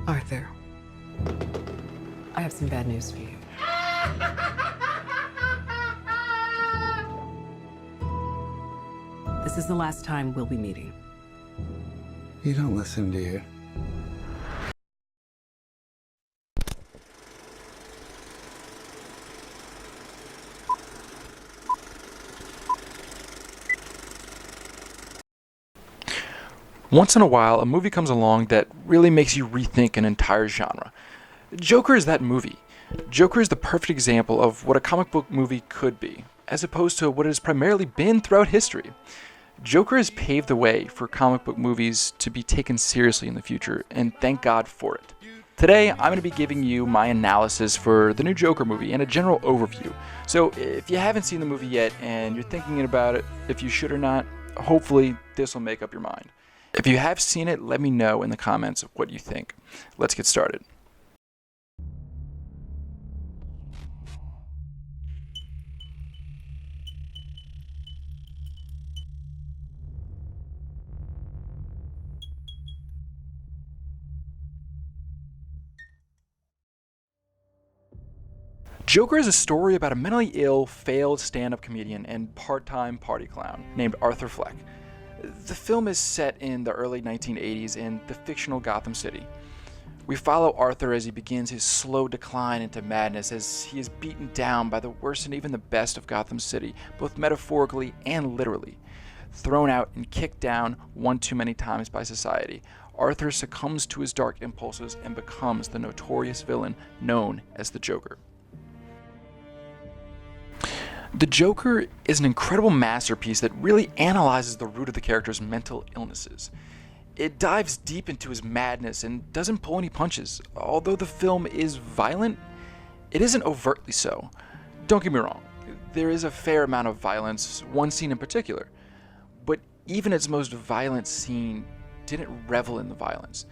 Arthur, I have some bad news for you. This is the last time we'll be meeting. You don't listen, do you? Once in a while, a movie comes along that really makes you rethink an entire genre. Joker is that movie. Joker is the perfect example of what a comic book movie could be, as opposed to what it has primarily been throughout history. Joker has paved the way for comic book movies to be taken seriously in the future, and thank God for it. Today, I'm going to be giving you my analysis for the new Joker movie and a general overview. So if you haven't seen the movie yet and you're thinking about it, if you should or not, hopefully this will make up your mind. If you have seen it, let me know in the comments what you think. Let's get started. Joker is a story about a mentally ill, failed stand-up comedian and part-time party clown named Arthur Fleck. The film is set in the early 1980s in the fictional Gotham City. We follow Arthur as he begins his slow decline into madness as he is beaten down by the worst and even the best of Gotham City, both metaphorically and literally. Thrown out and kicked down one too many times by society, Arthur succumbs to his dark impulses and becomes the notorious villain known as the Joker. The Joker is an incredible masterpiece that really analyzes the root of the character's mental illnesses. It dives deep into his madness and doesn't pull any punches. Although the film is violent, it isn't overtly so. Don't get me wrong, there is a fair amount of violence, one scene in particular. But even its most violent scene didn't revel in the violence.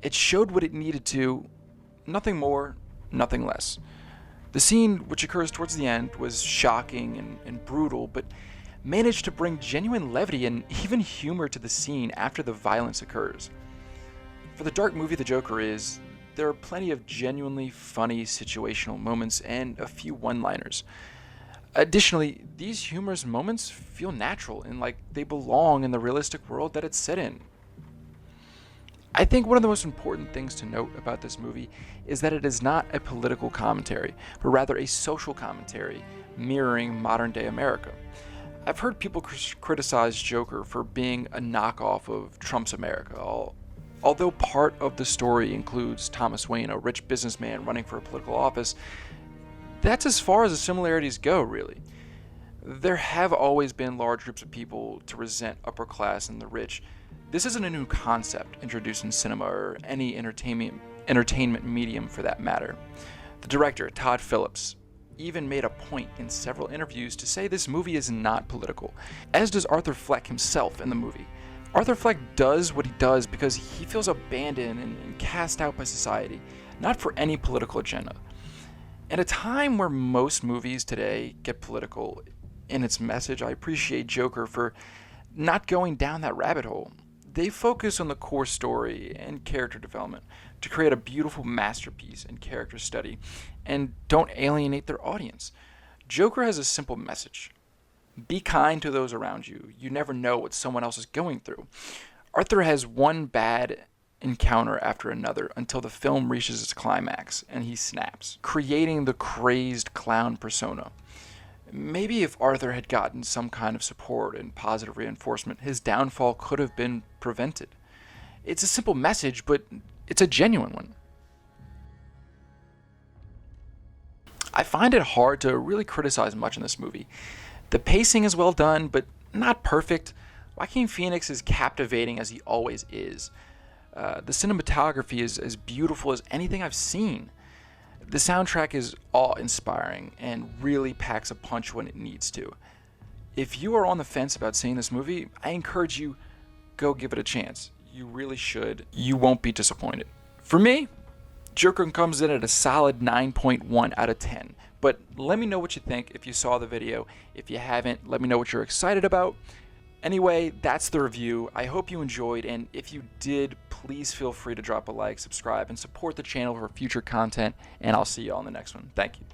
It showed what it needed to, nothing more, nothing less. The scene, which occurs towards the end, was shocking and brutal, but managed to bring genuine levity and even humor to the scene after the violence occurs. For the dark movie The Joker is, there are plenty of genuinely funny situational moments and a few one-liners. Additionally, these humorous moments feel natural and like they belong in the realistic world that it's set in. I think one of the most important things to note about this movie is that it is not a political commentary, but rather a social commentary mirroring modern-day America. I've heard people criticize Joker for being a knockoff of Trump's America. Although part of the story includes Thomas Wayne, a rich businessman running for a political office, that's as far as the similarities go, really. There have always been large groups of people to resent upper class and the rich. This isn't a new concept introduced in cinema or any entertainment medium for that matter. The director, Todd Philips, even made a point in several interviews to say this movie is not political, as does Arthur Fleck himself in the movie. Arthur Fleck does what he does because he feels abandoned and cast out by society, not for any political agenda. At a time where most movies today get political in its message, I appreciate Joker for not going down that rabbit hole. They focus on the core story and character development to create a beautiful masterpiece and character study, and don't alienate their audience. Joker has a simple message. Be kind to those around you. You never know what someone else is going through. Arthur has one bad encounter after another until the film reaches its climax and he snaps, creating the crazed clown persona. Maybe if Arthur had gotten some kind of support and positive reinforcement, his downfall could have been prevented. It's a simple message, but it's a genuine one. I find it hard to really criticize much in this movie. The pacing is well done, but not perfect. Joaquin Phoenix is captivating as he always is. The cinematography is as beautiful as anything I've seen. The soundtrack is awe-inspiring and really packs a punch when it needs to. If you are on the fence about seeing this movie, I encourage you, go give it a chance. You really should. You won't be disappointed. For me, Joker comes in at a solid 9.1 out of 10. But let me know what you think if you saw the video. If you haven't, let me know what you're excited about. Anyway, that's the review. I hope you enjoyed, and if you did, please feel free to drop a like, subscribe, and support the channel for future content, and I'll see you all in the next one. Thank you.